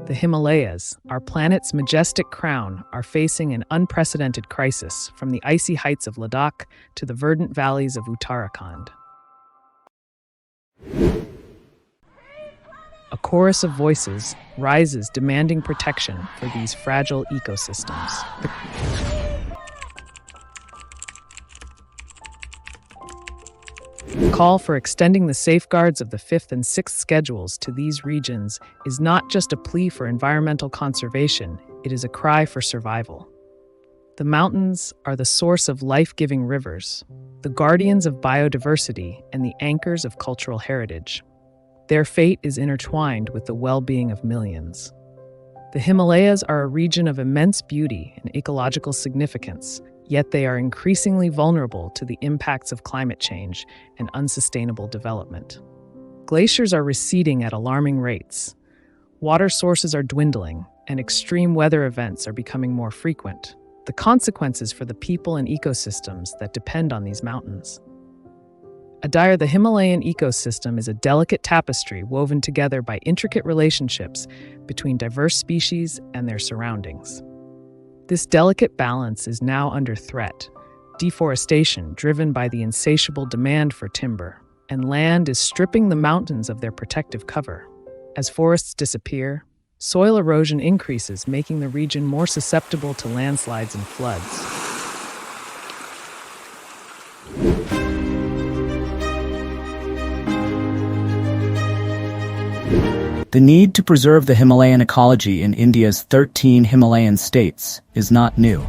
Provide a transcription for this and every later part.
The Himalayas, our planet's majestic crown, are facing an unprecedented crisis, from the icy heights of Ladakh to the verdant valleys of Uttarakhand. A chorus of voices rises demanding protection for these fragile ecosystems. The call for extending the safeguards of the 5th and 6th schedules to these regions is not just a plea for environmental conservation, it is a cry for survival. The mountains are the source of life-giving rivers, the guardians of biodiversity, and the anchors of cultural heritage. Their fate is intertwined with the well-being of millions. The Himalayas are a region of immense beauty and ecological significance, yet they are increasingly vulnerable to the impacts of climate change and unsustainable development. Glaciers are receding at alarming rates. Water sources are dwindling, and extreme weather events are becoming more frequent. The consequences for the people and ecosystems that depend on these mountains. The Himalayan ecosystem is a delicate tapestry woven together by intricate relationships between diverse species and their surroundings. This delicate balance is now under threat. Deforestation, driven by the insatiable demand for timber, and land is stripping the mountains of their protective cover. As forests disappear, soil erosion increases, making the region more susceptible to landslides and floods. The need to preserve the Himalayan ecology in India's 13 Himalayan states is not new.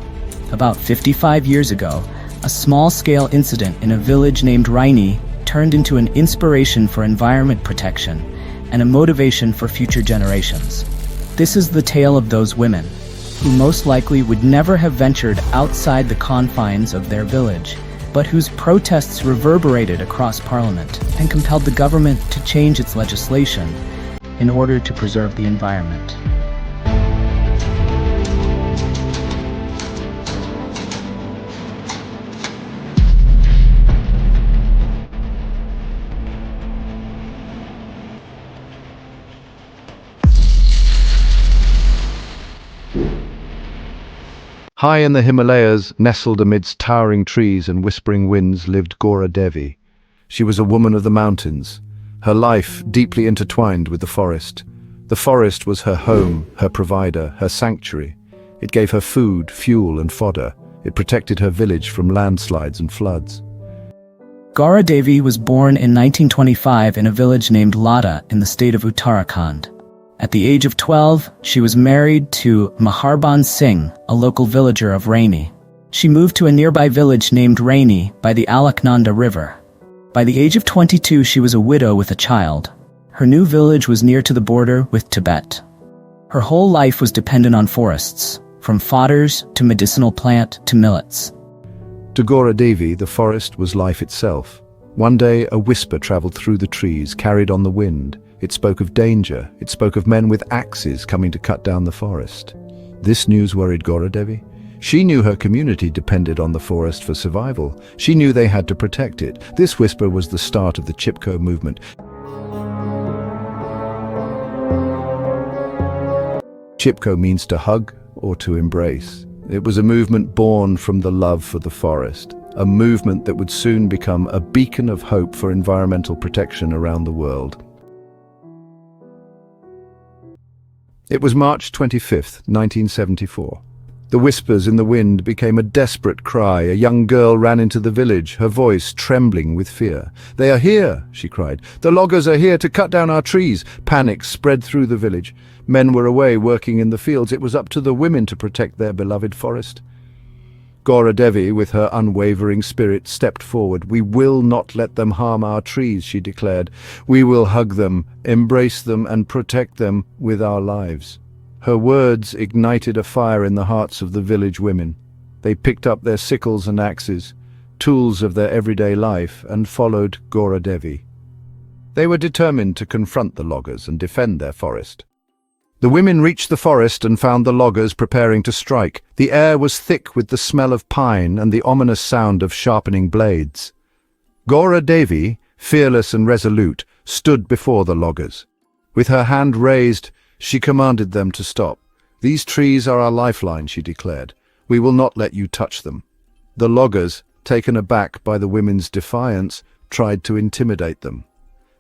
About 55 years ago, a small-scale incident in a village named Raini turned into an inspiration for environment protection and a motivation for future generations. This is the tale of those women, who most likely would never have ventured outside the confines of their village, but whose protests reverberated across Parliament and compelled the government to change its legislation in order to preserve the environment. High in the Himalayas, nestled amidst towering trees and whispering winds, lived Gaura Devi. She was a woman of the mountains, her life deeply intertwined with the forest. The forest was her home, her provider, her sanctuary. It gave her food, fuel, and fodder. It protected her village from landslides and floods. Gaura Devi was born in 1925 in a village named Lada in the state of Uttarakhand. At the age of 12, she was married to Maharban Singh, a local villager of Raini. She moved to a nearby village named Raini by the Alaknanda River. By the age of 22, she was a widow with a child. Her new village was near to the border with Tibet. Her whole life was dependent on forests, from fodders to medicinal plant to millets. To Gaura Devi, the forest was life itself. One day, a whisper traveled through the trees, carried on the wind. It spoke of danger. It spoke of men with axes coming to cut down the forest. This news worried Gaura Devi. She knew her community depended on the forest for survival. She knew they had to protect it. This whisper was the start of the Chipko movement. Chipko means to hug or to embrace. It was a movement born from the love for the forest, a movement that would soon become a beacon of hope for environmental protection around the world. It was March 25th, 1974. The whispers in the wind became a desperate cry. A young girl ran into the village, her voice trembling with fear. "They are here," she cried. "The loggers are here to cut down our trees." Panic spread through the village. Men were away working in the fields. It was up to the women to protect their beloved forest. Gaura Devi, with her unwavering spirit, stepped forward. "We will not let them harm our trees," she declared. "We will hug them, embrace them, and protect them with our lives." Her words ignited a fire in the hearts of the village women. They picked up their sickles and axes, tools of their everyday life, and followed Gaura Devi. They were determined to confront the loggers and defend their forest. The women reached the forest and found the loggers preparing to strike. The air was thick with the smell of pine and the ominous sound of sharpening blades. Gaura Devi, fearless and resolute, stood before the loggers. With her hand raised, She commanded them to stop. "These trees are our lifeline," she declared. "We will not let you touch them." The loggers, taken aback by the women's defiance, tried to intimidate them.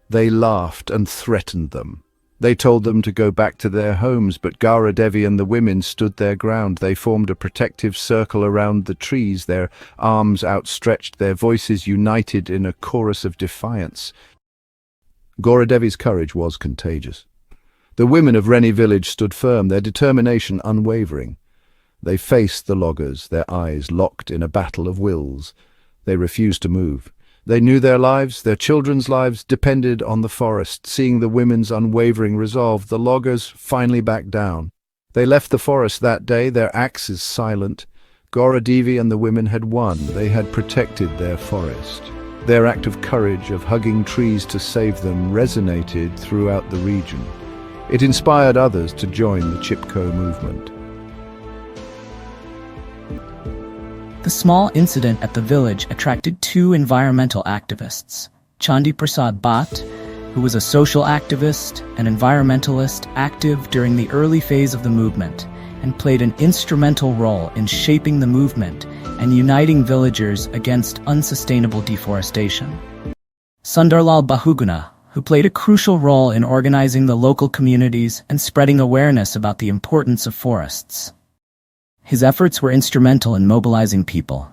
They laughed and threatened them. They told them to go back to their homes, but Gaura Devi and the women stood their ground. They formed a protective circle around the trees, their arms outstretched, their voices united in a chorus of defiance. Gaura Devi's courage was contagious. The women of Reni village stood firm, their determination unwavering. They faced the loggers, their eyes locked in a battle of wills. They refused to move. They knew their lives, their children's lives, depended on the forest. Seeing the women's unwavering resolve, the loggers finally backed down. They left the forest that day, their axes silent. Gaura Devi and the women had won. They had protected their forest. Their act of courage, of hugging trees to save them, resonated throughout the region. It inspired others to join the Chipko movement. The small incident at the village attracted two environmental activists, Chandi Prasad Bhatt, who was a social activist and environmentalist active during the early phase of the movement and played an instrumental role in shaping the movement and uniting villagers against unsustainable deforestation. Sundarlal Bahuguna, who played a crucial role in organizing the local communities and spreading awareness about the importance of forests. His efforts were instrumental in mobilizing people.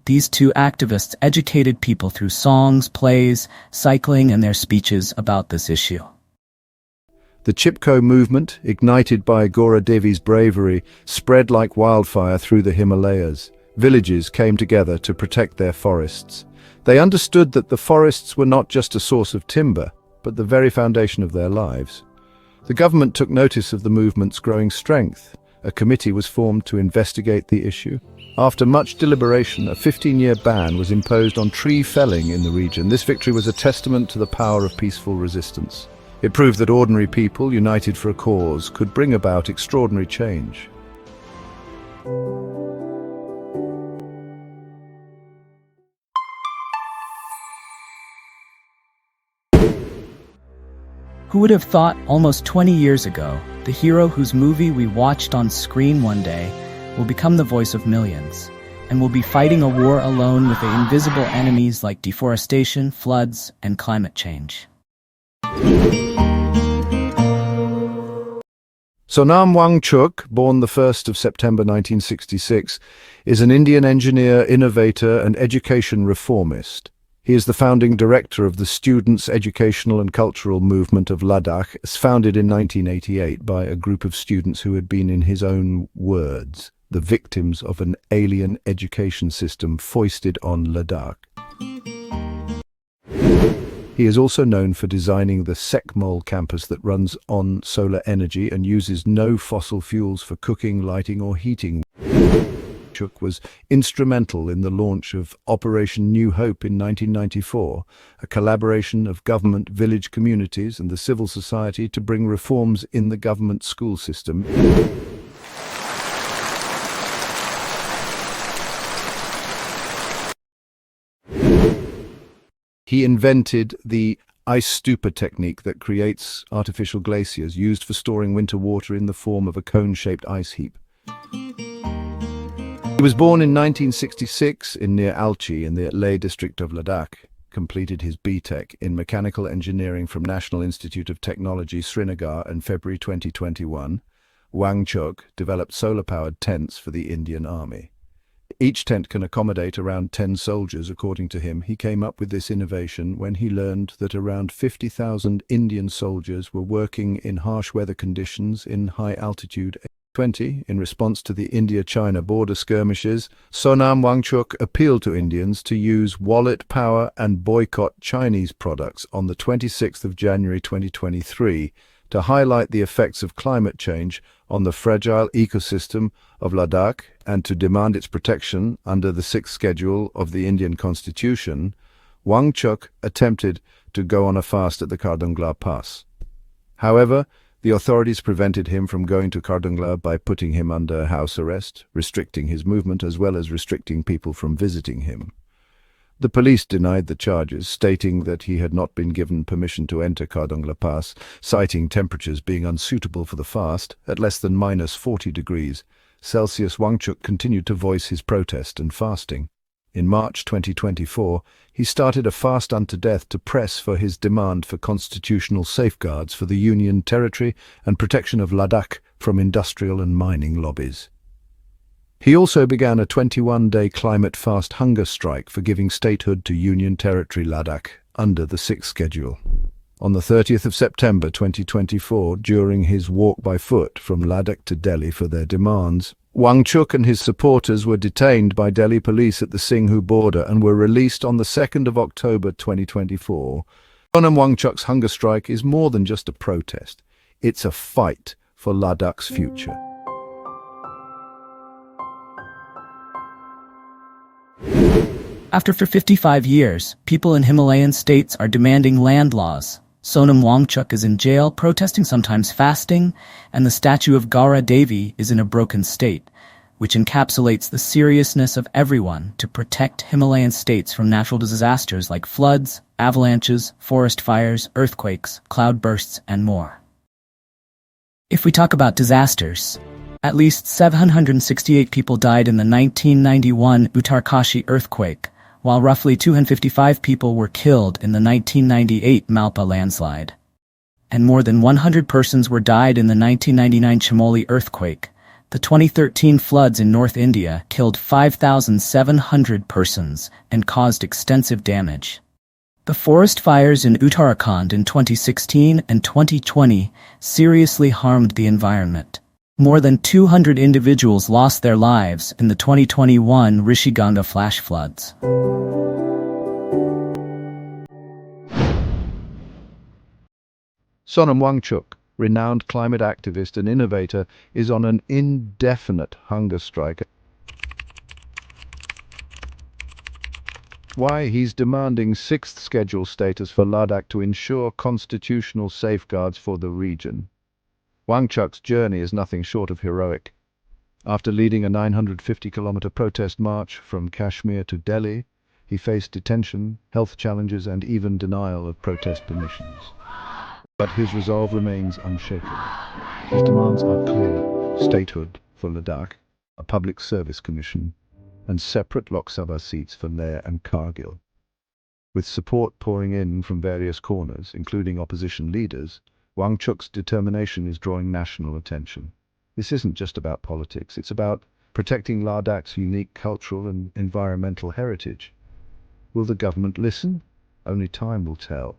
These two activists educated people through songs, plays, cycling, and their speeches about this issue. The Chipko movement, ignited by Gaura Devi's bravery, spread like wildfire through the Himalayas. Villages came together to protect their forests. They understood that the forests were not just a source of timber, but the very foundation of their lives. The government took notice of the movement's growing strength. A committee was formed to investigate the issue. After much deliberation, a 15-year ban was imposed on tree felling in the region. This victory was a testament to the power of peaceful resistance. It proved that ordinary people, united for a cause, could bring about extraordinary change. Who would have thought almost 20 years ago, the hero whose movie we watched on screen one day will become the voice of millions, and will be fighting a war alone with the invisible enemies like deforestation, floods, and climate change. Sonam Wangchuk, born the 1st of September 1966, is an Indian engineer, innovator, and education reformist. He is the founding director of the Students' Educational and Cultural Movement of Ladakh, founded in 1988 by a group of students who had been, in his own words, the victims of an alien education system foisted on Ladakh. He is also known for designing the Sekmol campus that runs on solar energy and uses no fossil fuels for cooking, lighting, or heating. Wangchuk was instrumental in the launch of Operation New Hope in 1994, a collaboration of government, village communities, and the civil society to bring reforms in the government school system. He invented the ice stupor technique that creates artificial glaciers used for storing winter water in the form of a cone-shaped ice heap. He was born in 1966 near Alchi in the Leh district of Ladakh, completed his B.Tech in mechanical engineering from National Institute of Technology, Srinagar in February 2021. Wangchuk developed solar-powered tents for the Indian Army. Each tent can accommodate around 10 soldiers, according to him. He came up with this innovation when he learned that around 50,000 Indian soldiers were working in harsh weather conditions in high altitude. In response to the India-China border skirmishes, Sonam Wangchuk appealed to Indians to use wallet power and boycott Chinese products on the 26th of January 2023 to highlight the effects of climate change on the fragile ecosystem of Ladakh and to demand its protection under the 6th schedule of the Indian Constitution. Wangchuk attempted to go on a fast at the Kardungla Pass. However, the authorities prevented him from going to Kardungla by putting him under house arrest, restricting his movement as well as restricting people from visiting him. The police denied the charges, stating that he had not been given permission to enter Kardungla Pass, citing temperatures being unsuitable for the fast at less than -40 degrees Celsius. Wangchuk continued to voice his protest and fasting. In March 2024, he started a fast unto death to press for his demand for constitutional safeguards for the Union territory and protection of Ladakh from industrial and mining lobbies. He also began a 21-day climate fast hunger strike for giving statehood to Union Territory Ladakh under the 6th schedule. On the 30th of September 2024, during his walk by foot from Ladakh to Delhi for their demands, Wangchuk and his supporters were detained by Delhi police at the Singhu border and were released on the 2nd of October 2024. Sonam Wangchuk's hunger strike is more than just a protest. It's a fight for Ladakh's future. After 55 years, people in Himalayan states are demanding land laws. Sonam Wangchuk is in jail, protesting, sometimes fasting, and the statue of Gaura Devi is in a broken state, which encapsulates the seriousness of everyone to protect Himalayan states from natural disasters like floods, avalanches, forest fires, earthquakes, cloud bursts, and more. If we talk about disasters, at least 768 people died in the 1991 Uttarkashi earthquake, while roughly 255 people were killed in the 1998 Malpa landslide. And more than 100 persons were died in the 1999 Chamoli earthquake. The 2013 floods in North India killed 5,700 persons and caused extensive damage. The forest fires in Uttarakhand in 2016 and 2020 seriously harmed the environment. More than 200 individuals lost their lives in the 2021 Rishiganga flash floods. Sonam Wangchuk, renowned climate activist and innovator, is on an indefinite hunger strike. Why? He's demanding 6th schedule status for Ladakh to ensure constitutional safeguards for the region. Wangchuk's journey is nothing short of heroic. After leading a 950-kilometer protest march from Kashmir to Delhi, he faced detention, health challenges, and even denial of protest permissions. But his resolve remains unshaken. His demands are clear: statehood for Ladakh, a public service commission, and separate Lok Sabha seats for Leh and Kargil. With support pouring in from various corners, including opposition leaders, Wangchuk's determination is drawing national attention. This isn't just about politics, it's about protecting Ladakh's unique cultural and environmental heritage. Will the government listen? Only time will tell.